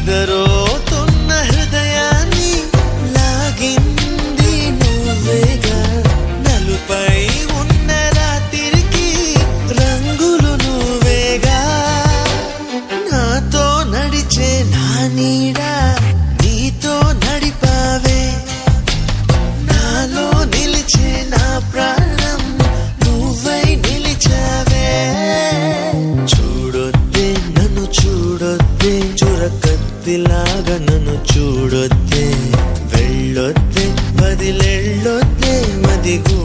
నిదరోతున్న హృదయాన్ని లాగింది నువ్వేగా నలుపై ఉన్న రాత్రికి రంగులు నువ్వేగా నాతో నడిచే నా నీడ నీతో నడిపావే నాలో నిలిచే నా ప్రాణం నువ్వై నిలిచావే చూడొద్దే నన్ను చూడొద్దే చురకత్తిలాగా నన్ను చూడొద్దే వెళ్ళొద్దే వదిలెళ్ళొద్దే మదిగు